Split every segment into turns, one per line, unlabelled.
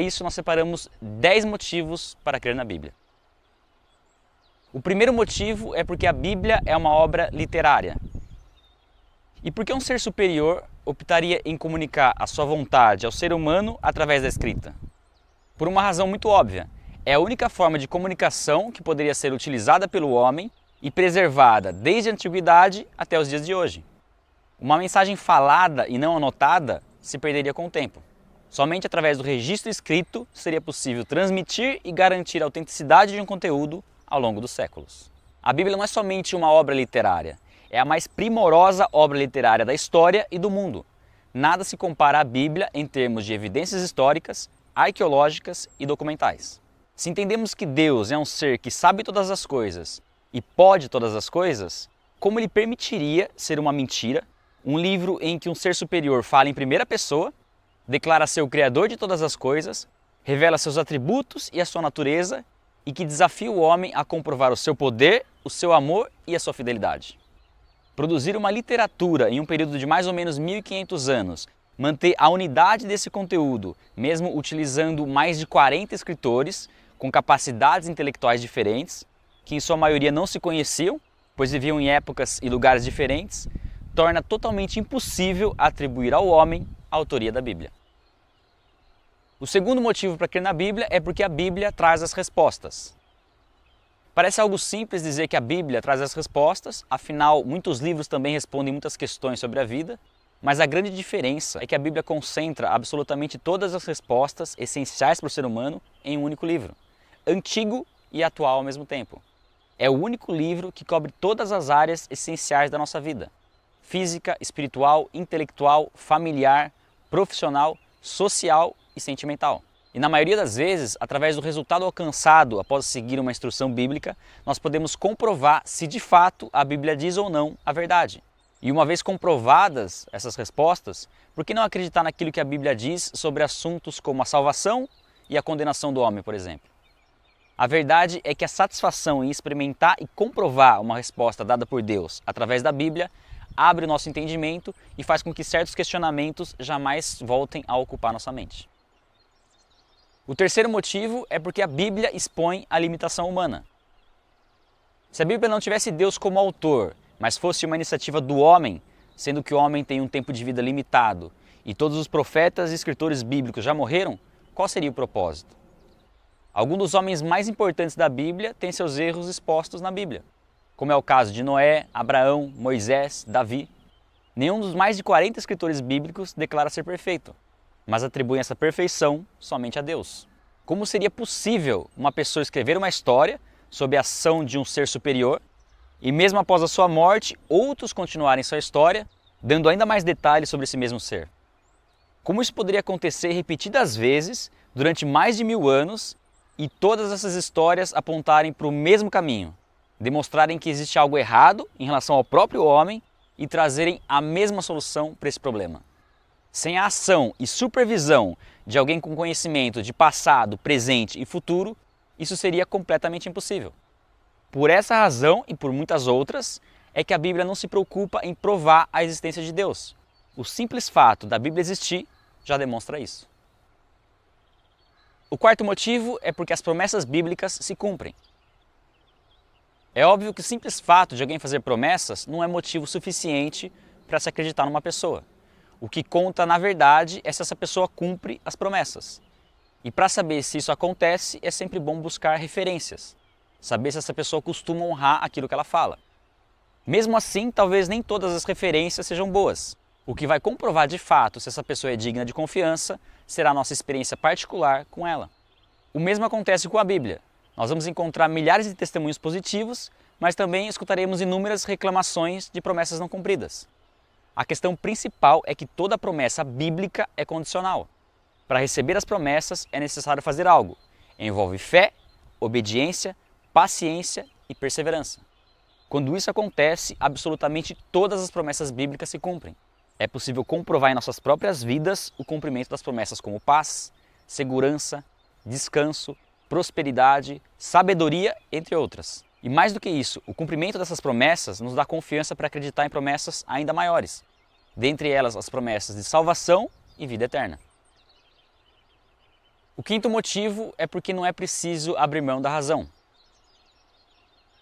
Para isso, nós separamos 10 motivos para crer na Bíblia. O primeiro motivo é porque a Bíblia é uma obra literária. E por que um ser superior optaria em comunicar a sua vontade ao ser humano através da escrita? Por uma razão muito óbvia. É a única forma de comunicação que poderia ser utilizada pelo homem e preservada desde a antiguidade até os dias de hoje. Uma mensagem falada e não anotada se perderia com o tempo. Somente através do registro escrito seria possível transmitir e garantir a autenticidade de um conteúdo ao longo dos séculos. A Bíblia não é somente uma obra literária, é a mais primorosa obra literária da história e do mundo. Nada se compara à Bíblia em termos de evidências históricas, arqueológicas e documentais. Se entendemos que Deus é um ser que sabe todas as coisas e pode todas as coisas, como ele permitiria ser uma mentira, um livro em que um ser superior fala em primeira pessoa, declara ser o Criador de todas as coisas, revela seus atributos e a sua natureza e que desafia o homem a comprovar o seu poder, o seu amor e a sua fidelidade? Produzir uma literatura em um período de mais ou menos 1500 anos, manter a unidade desse conteúdo, mesmo utilizando mais de 40 escritores com capacidades intelectuais diferentes, que em sua maioria não se conheciam, pois viviam em épocas e lugares diferentes, torna totalmente impossível atribuir ao homem a autoria da Bíblia. O segundo motivo para crer na Bíblia é porque a Bíblia traz as respostas. Parece algo simples dizer que a Bíblia traz as respostas, afinal, muitos livros também respondem muitas questões sobre a vida, mas a grande diferença é que a Bíblia concentra absolutamente todas as respostas essenciais para o ser humano em um único livro, antigo e atual ao mesmo tempo. É o único livro que cobre todas as áreas essenciais da nossa vida: física, espiritual, intelectual, familiar, profissional, social e sentimental. E na maioria das vezes, através do resultado alcançado após seguir uma instrução bíblica, nós podemos comprovar se de fato a Bíblia diz ou não a verdade. E uma vez comprovadas essas respostas, por que não acreditar naquilo que a Bíblia diz sobre assuntos como a salvação e a condenação do homem, por exemplo? A verdade é que a satisfação em experimentar e comprovar uma resposta dada por Deus através da Bíblia abre o nosso entendimento e faz com que certos questionamentos jamais voltem a ocupar nossa mente. O terceiro motivo é porque a Bíblia expõe a limitação humana. Se a Bíblia não tivesse Deus como autor, mas fosse uma iniciativa do homem, sendo que o homem tem um tempo de vida limitado e todos os profetas e escritores bíblicos já morreram, qual seria o propósito? Alguns dos homens mais importantes da Bíblia têm seus erros expostos na Bíblia, como é o caso de Noé, Abraão, Moisés, Davi. Nenhum dos mais de 40 escritores bíblicos declara ser perfeito, mas atribuem essa perfeição somente a Deus. Como seria possível uma pessoa escrever uma história sob a ação de um ser superior e mesmo após a sua morte, outros continuarem sua história, dando ainda mais detalhes sobre esse mesmo ser? Como isso poderia acontecer repetidas vezes, durante mais de 1000 anos, e todas essas histórias apontarem para o mesmo caminho, demonstrarem que existe algo errado em relação ao próprio homem e trazerem a mesma solução para esse problema? Sem a ação e supervisão de alguém com conhecimento de passado, presente e futuro, isso seria completamente impossível. Por essa razão e por muitas outras, é que a Bíblia não se preocupa em provar a existência de Deus. O simples fato da Bíblia existir já demonstra isso. O quarto motivo é porque as promessas bíblicas se cumprem. É óbvio que o simples fato de alguém fazer promessas não é motivo suficiente para se acreditar numa pessoa. O que conta, na verdade, é se essa pessoa cumpre as promessas. E para saber se isso acontece, é sempre bom buscar referências. Saber se essa pessoa costuma honrar aquilo que ela fala. Mesmo assim, talvez nem todas as referências sejam boas. O que vai comprovar de fato se essa pessoa é digna de confiança será a nossa experiência particular com ela. O mesmo acontece com a Bíblia. Nós vamos encontrar milhares de testemunhos positivos, mas também escutaremos inúmeras reclamações de promessas não cumpridas. A questão principal é que toda promessa bíblica é condicional. Para receber as promessas é necessário fazer algo. Envolve fé, obediência, paciência e perseverança. Quando isso acontece, absolutamente todas as promessas bíblicas se cumprem. É possível comprovar em nossas próprias vidas o cumprimento das promessas como paz, segurança, descanso, prosperidade, sabedoria, entre outras. E mais do que isso, o cumprimento dessas promessas nos dá confiança para acreditar em promessas ainda maiores. Dentre elas, as promessas de salvação e vida eterna. O quinto motivo é porque não é preciso abrir mão da razão.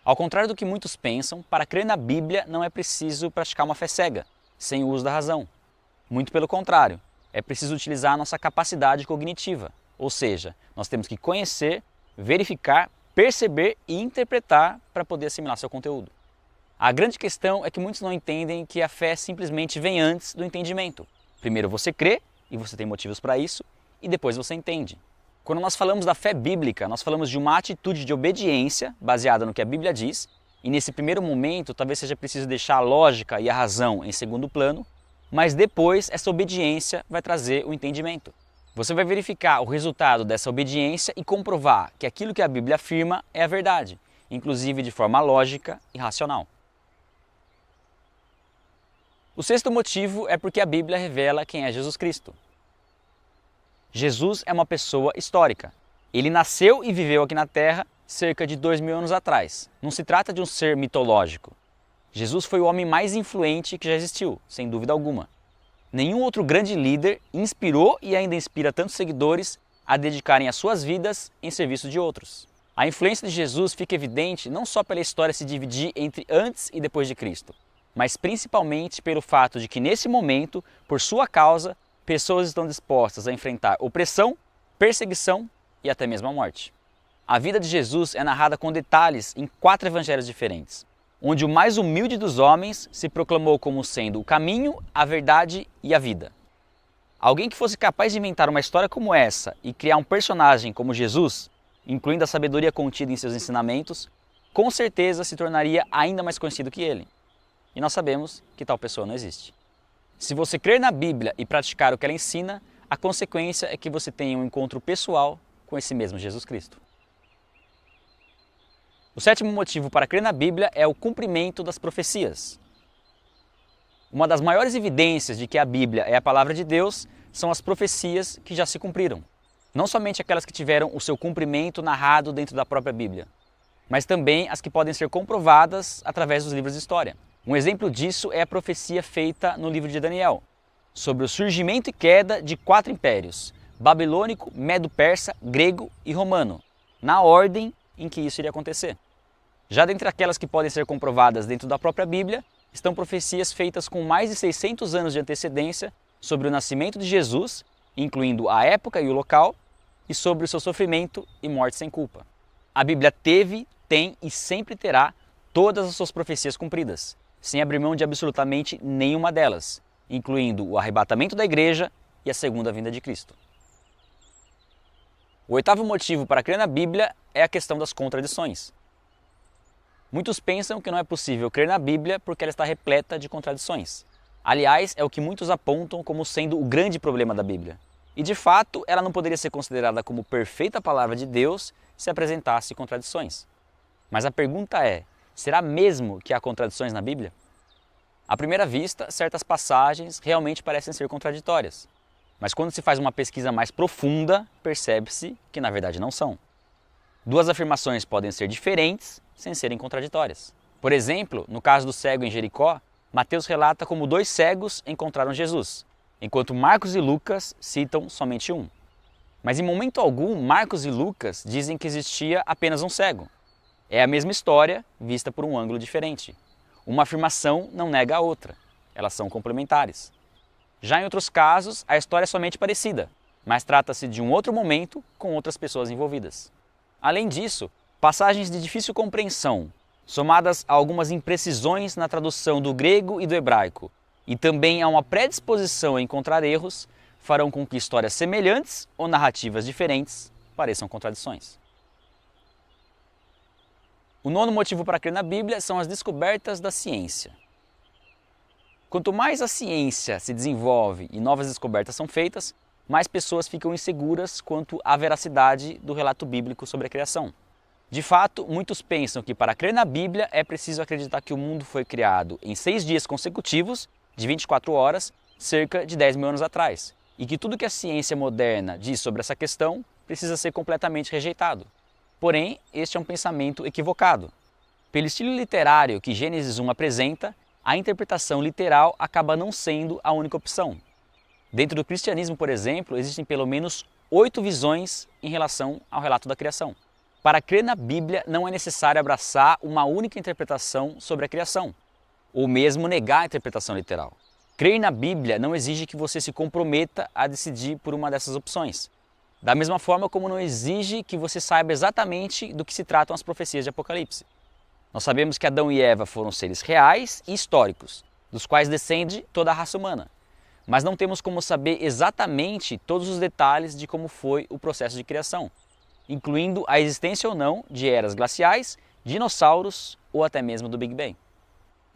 Ao contrário do que muitos pensam, para crer na Bíblia não é preciso praticar uma fé cega, sem o uso da razão. Muito pelo contrário, é preciso utilizar a nossa capacidade cognitiva, ou seja, nós temos que conhecer, verificar, perceber e interpretar para poder assimilar seu conteúdo. A grande questão é que muitos não entendem que a fé simplesmente vem antes do entendimento. Primeiro você crê, e você tem motivos para isso, e depois você entende. Quando nós falamos da fé bíblica, nós falamos de uma atitude de obediência baseada no que a Bíblia diz, e nesse primeiro momento talvez seja preciso deixar a lógica e a razão em segundo plano, mas depois essa obediência vai trazer o entendimento. Você vai verificar o resultado dessa obediência e comprovar que aquilo que a Bíblia afirma é a verdade, inclusive de forma lógica e racional. O sexto motivo é porque a Bíblia revela quem é Jesus Cristo. Jesus é uma pessoa histórica. Ele nasceu e viveu aqui na Terra cerca de 2000 anos atrás. Não se trata de um ser mitológico. Jesus foi o homem mais influente que já existiu, sem dúvida alguma. Nenhum outro grande líder inspirou e ainda inspira tantos seguidores a dedicarem as suas vidas em serviço de outros. A influência de Jesus fica evidente não só pela história se dividir entre antes e depois de Cristo, mas principalmente pelo fato de que nesse momento, por sua causa, pessoas estão dispostas a enfrentar opressão, perseguição e até mesmo a morte. A vida de Jesus é narrada com detalhes em 4 evangelhos diferentes, onde o mais humilde dos homens se proclamou como sendo o caminho, a verdade e a vida. Alguém que fosse capaz de inventar uma história como essa e criar um personagem como Jesus, incluindo a sabedoria contida em seus ensinamentos, com certeza se tornaria ainda mais conhecido que ele. E nós sabemos que tal pessoa não existe. Se você crer na Bíblia e praticar o que ela ensina, a consequência é que você tenha um encontro pessoal com esse mesmo Jesus Cristo. O sétimo motivo para crer na Bíblia é o cumprimento das profecias. Uma das maiores evidências de que a Bíblia é a palavra de Deus são as profecias que já se cumpriram. Não somente aquelas que tiveram o seu cumprimento narrado dentro da própria Bíblia, mas também as que podem ser comprovadas através dos livros de história. Um exemplo disso é a profecia feita no livro de Daniel, sobre o surgimento e queda de 4 impérios, babilônico, medo-persa, grego e romano, na ordem em que isso iria acontecer. Já dentre aquelas que podem ser comprovadas dentro da própria Bíblia, estão profecias feitas com mais de 600 anos de antecedência sobre o nascimento de Jesus, incluindo a época e o local, e sobre o seu sofrimento e morte sem culpa. A Bíblia teve, tem e sempre terá todas as suas profecias cumpridas, sem abrir mão de absolutamente nenhuma delas, incluindo o arrebatamento da igreja e a segunda vinda de Cristo. O oitavo motivo para crer na Bíblia é a questão das contradições. Muitos pensam que não é possível crer na Bíblia porque ela está repleta de contradições. Aliás, é o que muitos apontam como sendo o grande problema da Bíblia. E de fato, ela não poderia ser considerada como perfeita palavra de Deus se apresentasse contradições. Mas a pergunta é, será mesmo que há contradições na Bíblia? À primeira vista, certas passagens realmente parecem ser contraditórias. Mas quando se faz uma pesquisa mais profunda, percebe-se que na verdade não são. 2 afirmações podem ser diferentes sem serem contraditórias. Por exemplo, no caso do cego em Jericó, Mateus relata como 2 cegos encontraram Jesus, enquanto Marcos e Lucas citam somente um. Mas em momento algum, Marcos e Lucas dizem que existia apenas um cego. É a mesma história, vista por um ângulo diferente. Uma afirmação não nega a outra, elas são complementares. Já em outros casos, a história é somente parecida, mas trata-se de um outro momento com outras pessoas envolvidas. Além disso, passagens de difícil compreensão, somadas a algumas imprecisões na tradução do grego e do hebraico, e também a uma predisposição a encontrar erros, farão com que histórias semelhantes ou narrativas diferentes pareçam contradições. O 9º motivo para crer na Bíblia são as descobertas da ciência. Quanto mais a ciência se desenvolve e novas descobertas são feitas, mais pessoas ficam inseguras quanto à veracidade do relato bíblico sobre a criação. De fato, muitos pensam que para crer na Bíblia é preciso acreditar que o mundo foi criado em 6 dias consecutivos, de 24 horas, cerca de 10 mil anos atrás, e que tudo que a ciência moderna diz sobre essa questão precisa ser completamente rejeitado. Porém, este é um pensamento equivocado. Pelo estilo literário que Gênesis 1 apresenta, a interpretação literal acaba não sendo a única opção. Dentro do cristianismo, por exemplo, existem pelo menos 8 visões em relação ao relato da criação. Para crer na Bíblia, não é necessário abraçar uma única interpretação sobre a criação, ou mesmo negar a interpretação literal. Crer na Bíblia não exige que você se comprometa a decidir por uma dessas opções, da mesma forma como não exige que você saiba exatamente do que se tratam as profecias de Apocalipse. Nós sabemos que Adão e Eva foram seres reais e históricos, dos quais descende toda a raça humana, mas não temos como saber exatamente todos os detalhes de como foi o processo de criação, incluindo a existência ou não de eras glaciais, dinossauros ou até mesmo do Big Bang.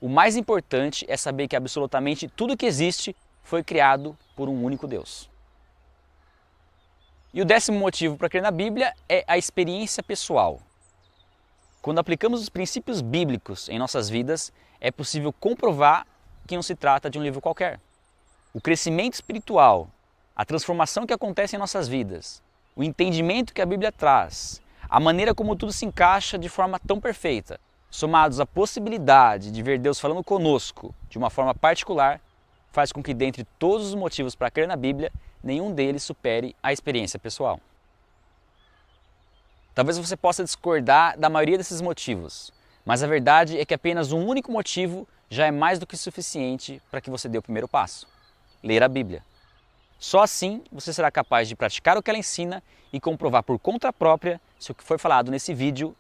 O mais importante é saber que absolutamente tudo que existe foi criado por um único Deus. E o 10º motivo para crer na Bíblia é a experiência pessoal. Quando aplicamos os princípios bíblicos em nossas vidas, é possível comprovar que não se trata de um livro qualquer. O crescimento espiritual, a transformação que acontece em nossas vidas, o entendimento que a Bíblia traz, a maneira como tudo se encaixa de forma tão perfeita, somados à possibilidade de ver Deus falando conosco de uma forma particular, faz com que dentre todos os motivos para crer na Bíblia, nenhum deles supere a experiência pessoal. Talvez você possa discordar da maioria desses motivos, mas a verdade é que apenas um único motivo já é mais do que suficiente para que você dê o primeiro passo: ler a Bíblia. Só assim você será capaz de praticar o que ela ensina e comprovar por conta própria se o que foi falado nesse vídeo